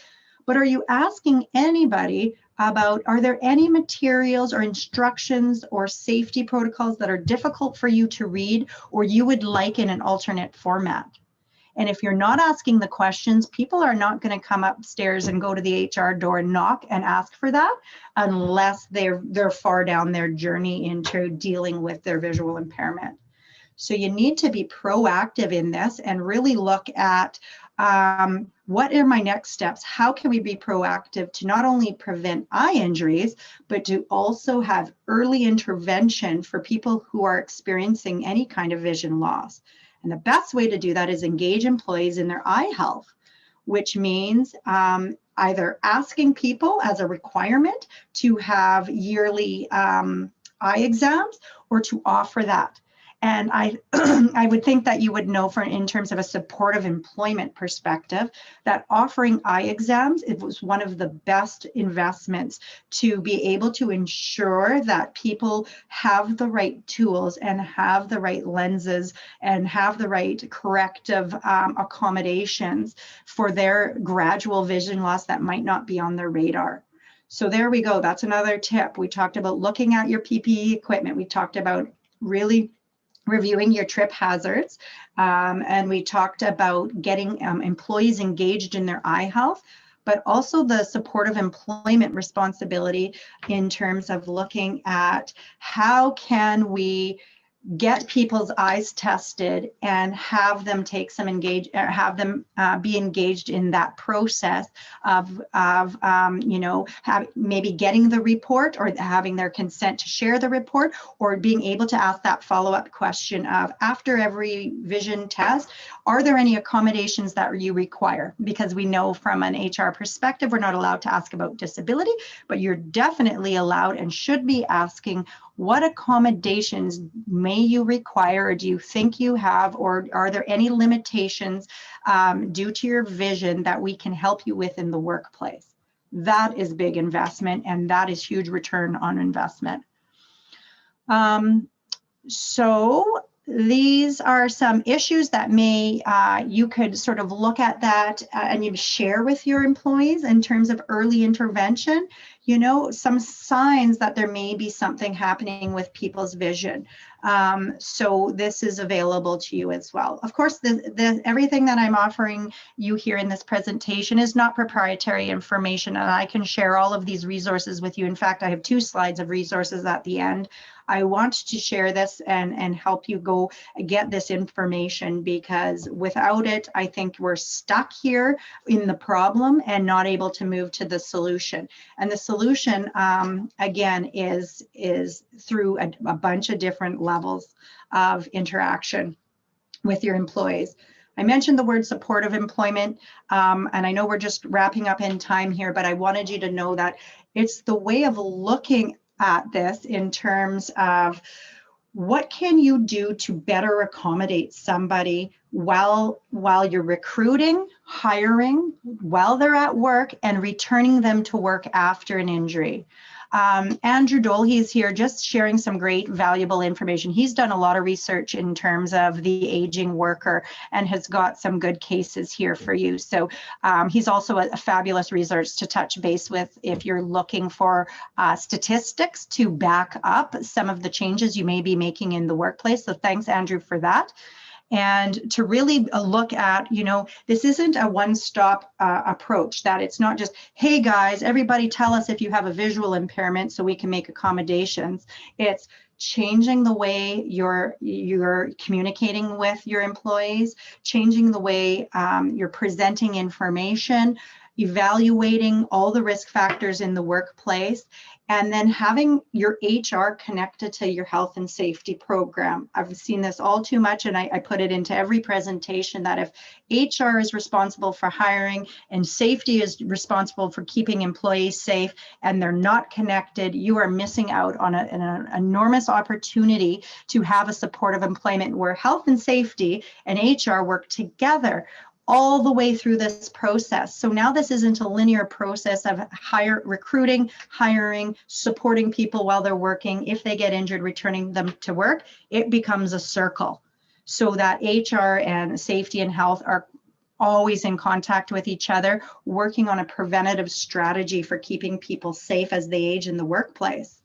But are you asking anybody about, are there any materials or instructions or safety protocols that are difficult for you to read or you would like in an alternate format? And if you're not asking the questions, people are not going to come upstairs and go to the HR door and knock and ask for that unless they're far down their journey into dealing with their visual impairment. So you need to be proactive in this and really look at what are my next steps? How can we be proactive to not only prevent eye injuries, but to also have early intervention for people who are experiencing any kind of vision loss? And the best way to do that is engage employees in their eye health, which means either asking people as a requirement to have yearly eye exams or to offer that. And I would think that you would know in terms of a supportive employment perspective that offering eye exams, it was one of the best investments to be able to ensure that people have the right tools and have the right lenses and have the right corrective accommodations for their gradual vision loss that might not be on their radar. So there we go. That's another tip. We talked about looking at your PPE equipment. We talked about really reviewing your trip hazards, and we talked about getting employees engaged in their eye health. but also the supportive employment responsibility in terms of looking at how can we get people's eyes tested and have them take some have them be engaged in that process of maybe getting the report or having their consent to share the report, or being able to ask that follow-up question of, after every vision test, are there any accommodations that you require? Because we know from an HR perspective, we're not allowed to ask about disability, but you're definitely allowed and should be asking, what accommodations may you require, or do you think you have, or are there any limitations due to your vision that we can help you with in the workplace? That is big investment, and that is huge return on investment. So these are some issues that you could sort of look at that and you share with your employees in terms of early intervention. Some signs that there may be something happening with people's vision. So this is available to you as well. Of course, everything that I'm offering you here in this presentation is not proprietary information, and I can share all of these resources with you. In fact, I have 2 slides of resources at the end. I want to share this and help you go get this information, because without it, I think we're stuck here in the problem and not able to move to the solution. And the solution, again, is through a bunch of different levels of interaction with your employees. I mentioned the word supportive employment, and I know we're just wrapping up in time here, but I wanted you to know that it's the way of looking at this in terms of, what can you do to better accommodate somebody while you're recruiting, hiring, while they're at work, and returning them to work after an injury? Andrew Dole, he's here just sharing some great valuable information. He's done a lot of research in terms of the aging worker and has got some good cases here for you. So he's also a fabulous resource to touch base with if you're looking for statistics to back up some of the changes you may be making in the workplace. So thanks, Andrew, for that. And to really look at, this isn't a one-stop approach, that it's not just, hey guys, everybody tell us if you have a visual impairment so we can make accommodations. It's changing the way you're communicating with your employees, changing the way you're presenting information, evaluating all the risk factors in the workplace, and then having your HR connected to your health and safety program. I've seen this all too much, and I put it into every presentation, that if HR is responsible for hiring and safety is responsible for keeping employees safe, and they're not connected, you are missing out on an enormous opportunity to have a supportive employment where health and safety and HR work together all the way through this process. So now this isn't a linear process of recruiting, hiring, supporting people while they're working. If they get injured, returning them to work. It becomes a circle, so that HR and safety and health are always in contact with each other, working on a preventative strategy for keeping people safe as they age in the workplace.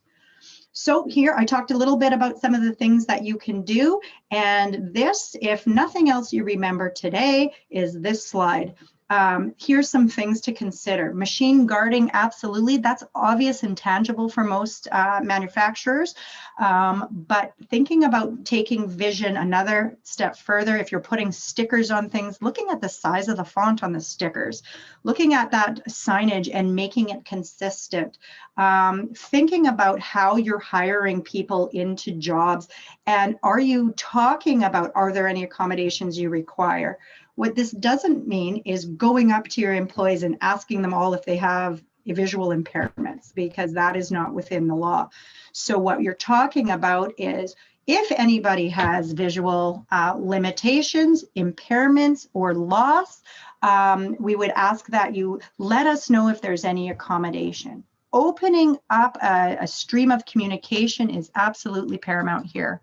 So here I talked a little bit about some of the things that you can do, and this, if nothing else you remember today, is this slide. Here's some things to consider. Machine guarding, absolutely, that's obvious and tangible for most manufacturers, but thinking about taking vision another step further, if you're putting stickers on things, looking at the size of the font on the stickers, looking at that signage and making it consistent, thinking about how you're hiring people into jobs, and are you talking about, are there any accommodations you require? What this doesn't mean is going up to your employees and asking them all if they have visual impairments, because that is not within the law. So what you're talking about is, if anybody has visual limitations, impairments, or loss, we would ask that you let us know if there's any accommodation. Opening up a stream of communication is absolutely paramount here.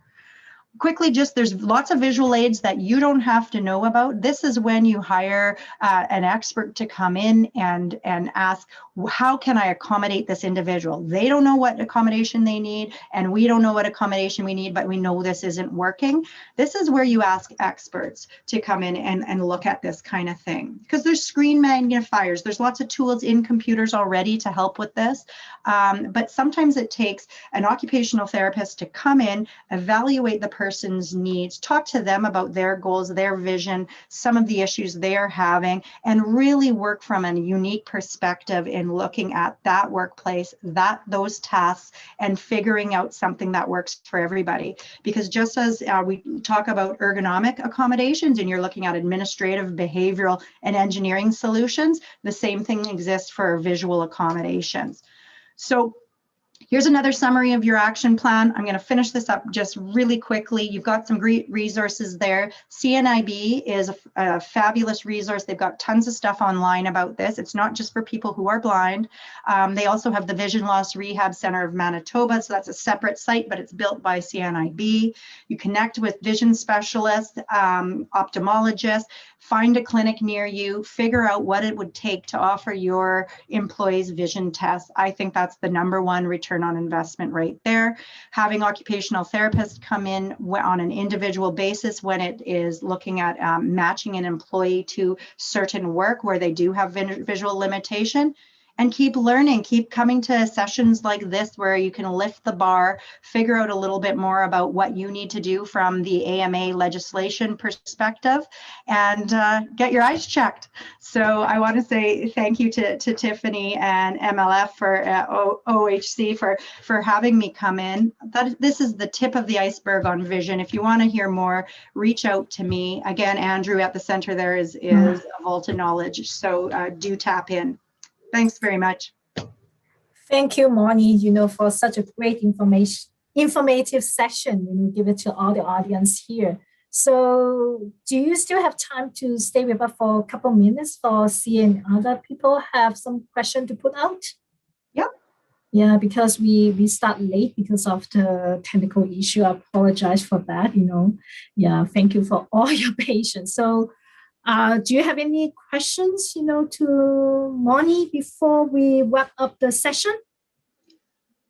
quickly, just there's lots of visual aids that you don't have to know about. This is when you hire an expert to come in and ask, how can I accommodate this individual? They don't know what accommodation they need, and we don't know what accommodation we need, but we know this isn't working. This is where you ask experts to come in and look at this kind of thing, because there's screen magnifiers. There's lots of tools in computers already to help with this, but sometimes it takes an occupational therapist to come in, evaluate the person's needs, talk to them about their goals, their vision, some of the issues they are having, and really work from a unique perspective in looking at that workplace, those tasks, and figuring out something that works for everybody. Because just as we talk about ergonomic accommodations and you're looking at administrative, behavioral, and engineering solutions, the same thing exists for visual accommodations. So here's another summary of your action plan. I'm going to finish this up just really quickly. You've got some great resources there. CNIB is a fabulous resource. They've got tons of stuff online about this. It's not just for people who are blind. They also have the Vision Loss Rehab Center of Manitoba. So that's a separate site, but it's built by CNIB. You connect with vision specialists, ophthalmologists, find a clinic near you, figure out what it would take to offer your employees vision tests. I think that's the #1 return on investment right there. Having occupational therapists come in on an individual basis when it is looking at matching an employee to certain work where they do have visual limitation. And keep learning, keep coming to sessions like this where you can lift the bar, figure out a little bit more about what you need to do from the AMA legislation perspective, and get your eyes checked. So I want to say thank you to Tiffany and MLF for OHC for having me come in. This is the tip of the iceberg on vision. If you want to hear more, reach out to me. Again, Andrew at the center there is a vault of knowledge, so do tap in. Thanks very much. Thank you, Marnie, for such a great informative session, give it to all the audience here. So do you still have time to stay with us for a couple minutes for seeing other people have some question to put out? Yep. Yeah, because we start late because of the technical issue. I apologize for that, Yeah, thank you for all your patience. So do you have any questions, to Marnie before we wrap up the session?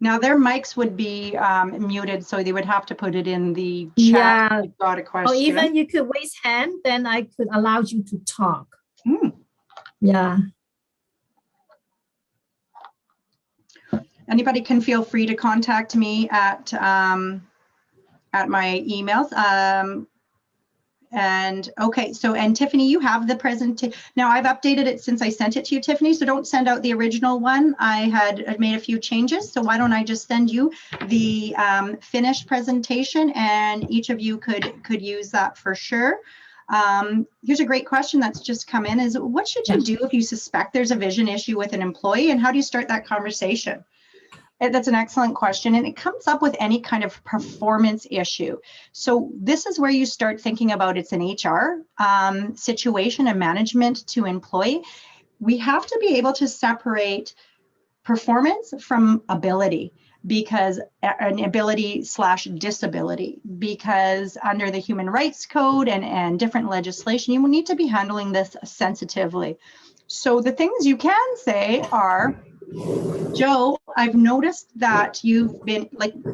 Now their mics would be muted, so they would have to put it in the chat. Yeah. If got a question. Or even you could raise hand, then I could allow you to talk. Yeah. Anybody can feel free to contact me at my emails. And okay, and Tiffany, you have the presentation. Now I've updated it since I sent it to you, Tiffany, so don't send out the original one. I had made a few changes, so why don't I just send you the finished presentation, and each of you could use that for sure. Here's a great question that's just come in, is what should you do if you suspect there's a vision issue with an employee, and how do you start that conversation? That's an excellent question, and it comes up with any kind of performance issue. So this is where you start thinking about it's an HR situation, a management to employee. We have to be able to separate performance from ability, because an ability/disability, because under the Human Rights Code and different legislation, you will need to be handling this sensitively. So the things you can say are, Joe, I've noticed that you've been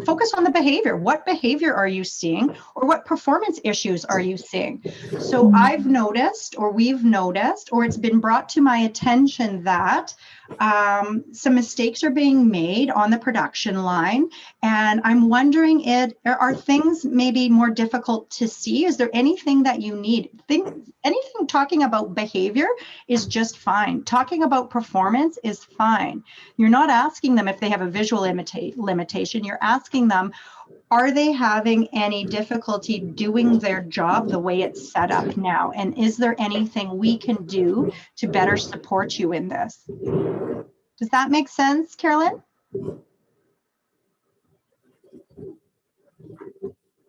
focus on the behavior. What behavior are you seeing, or what performance issues are you seeing? So I've noticed, or we've noticed, or it's been brought to my attention that some mistakes are being made on the production line. And I'm wondering, are things maybe more difficult to see? Is there anything that you need? Anything talking about behavior is just fine. Talking about performance is fine. You're not asking them if they have a visual limitation. You're asking them, are they having any difficulty doing their job the way it's set up now? And is there anything we can do to better support you in this? Does that make sense, Carolyn?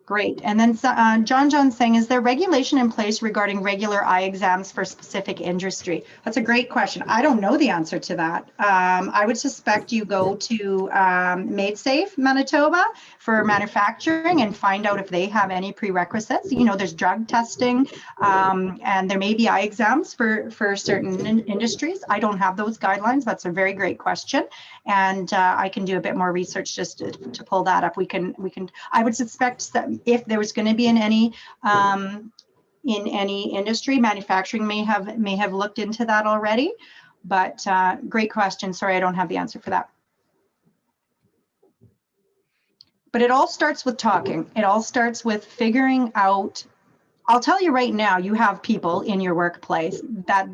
Great. And then John's saying, is there regulation in place regarding regular eye exams for specific industry? That's a great question. I don't know the answer to that. I would suspect you go to MaidSafe, Manitoba for manufacturing and find out if they have any prerequisites. You know, there's drug testing and there may be eye exams for certain industries. I don't have those guidelines. That's a very great question. And I can do a bit more research just to pull that up. I would suspect that if there was going to be in any industry, manufacturing may have looked into that already. But great question. Sorry, I don't have the answer for that. But it all starts with talking. It all starts with figuring out. I'll tell you right now, you have people in your workplace that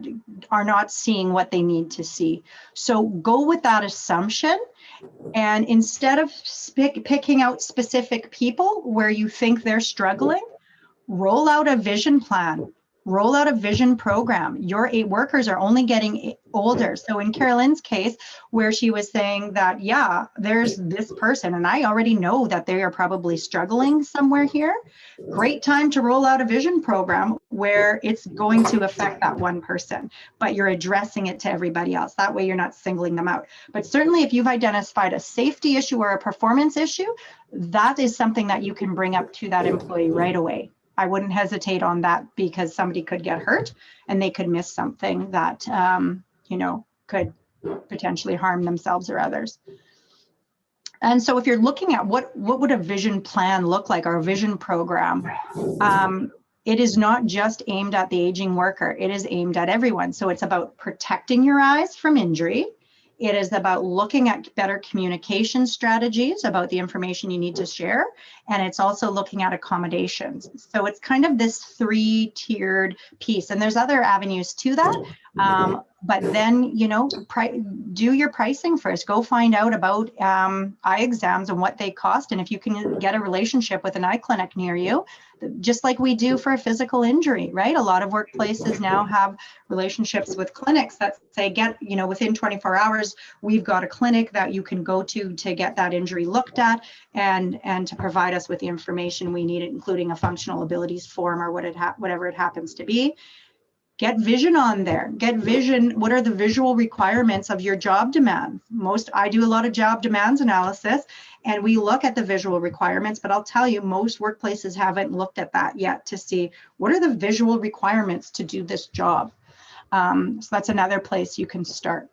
are not seeing what they need to see. So go with that assumption. And instead of picking out specific people where you think they're struggling, roll out a vision plan, roll out a vision program. Your 8 workers are only getting older. So in Carolyn's case, where she was saying that, yeah, there's this person, and I already know that they are probably struggling somewhere here. Great time to roll out a vision program where it's going to affect that one person, but you're addressing it to everybody else. That way you're not singling them out. But certainly if you've identified a safety issue or a performance issue, that is something that you can bring up to that employee right away. I wouldn't hesitate on that because somebody could get hurt and they could miss something that, you know, could potentially harm themselves or others. And so if you're looking at what would a vision plan look like, or a vision program, it is not just aimed at the aging worker. It is aimed at everyone. So it's about protecting your eyes from injury. It is about looking at better communication strategies about the information you need to share. And it's also looking at accommodations. So it's kind of this 3-tiered piece. And there's other avenues to that. But then, you know, do your pricing first. Go find out about eye exams and what they cost. And if you can get a relationship with an eye clinic near you, just like we do for a physical injury, right? A lot of workplaces now have relationships with clinics that say, you know, within 24 hours, we've got a clinic that you can go to get that injury looked at and to provide us with the information we need, including a functional abilities form or whatever it happens to be. Get vision on there. Get vision. What are the visual requirements of your job demands? I do a lot of job demands analysis, and we look at the visual requirements, but I'll tell you, most workplaces haven't looked at that yet to see what are the visual requirements to do this job. So that's another place you can start.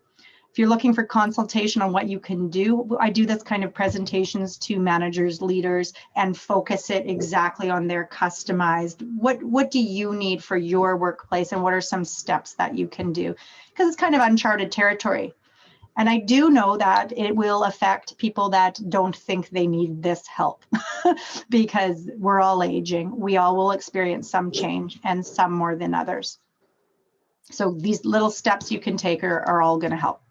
If you're looking for consultation on what you can do, I do this kind of presentations to managers, leaders, and focus it exactly on their customized, what do you need for your workplace and what are some steps that you can do? Because it's kind of uncharted territory. And I do know that it will affect people that don't think they need this help because we're all aging. We all will experience some change and some more than others. So these little steps you can take are all going to help.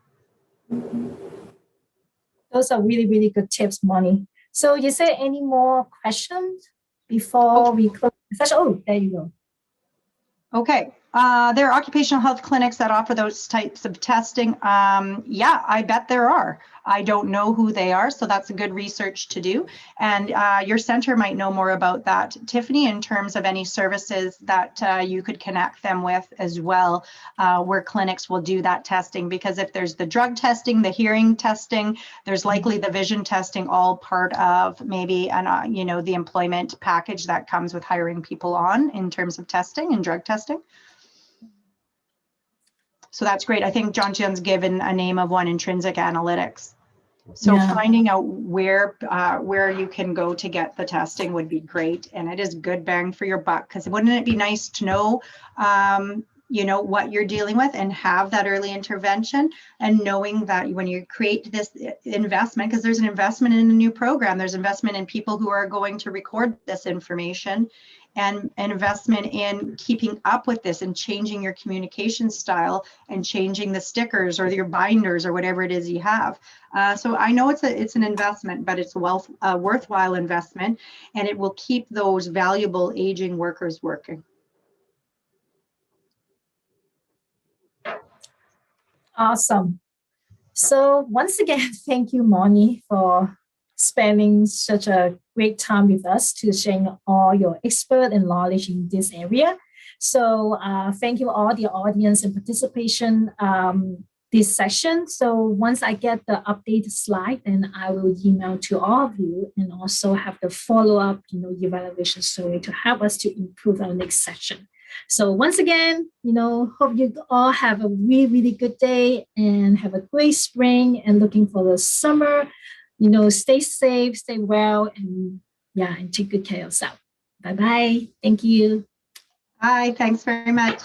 Those are really, really good tips, Marnie. So is there any more questions before we close the session? Oh, there you go. Okay. There are occupational health clinics that offer those types of testing. Yeah, I bet there are. I don't know who they are, so that's a good research to do. And your center might know more about that, Tiffany, in terms of any services that you could connect them with as well, where clinics will do that testing. Because if there's the drug testing, the hearing testing, there's likely the vision testing, all part of maybe you know, the employment package that comes with hiring people on in terms of testing and drug testing. So that's great. I think John Jen's given a name of one, Intrinsic Analytics. So yeah, finding out where you can go to get the testing would be great. And it is good bang for your buck, because wouldn't it be nice to know, you know, what you're dealing with and have that early intervention, and knowing that when you create this investment, because there's an investment in a new program, there's investment in people who are going to record this information, and an investment in keeping up with this and changing your communication style and changing the stickers or your binders or whatever it is you have. So I know it's an investment, but it's a worthwhile investment, and it will keep those valuable aging workers working. Awesome. So once again, thank you, Marnie, for spending such a great time with us to sharing all your expert and knowledge in this area. So thank you all the audience and participation this session. So once I get the updated slide, then I will email to all of you and also have the follow-up, evaluation survey to help us to improve our next session. So once again, hope you all have a really, really good day and have a great spring and looking for the summer. Stay safe, stay well, and take good care of yourself. Bye-bye. Thank you. Bye. Thanks very much.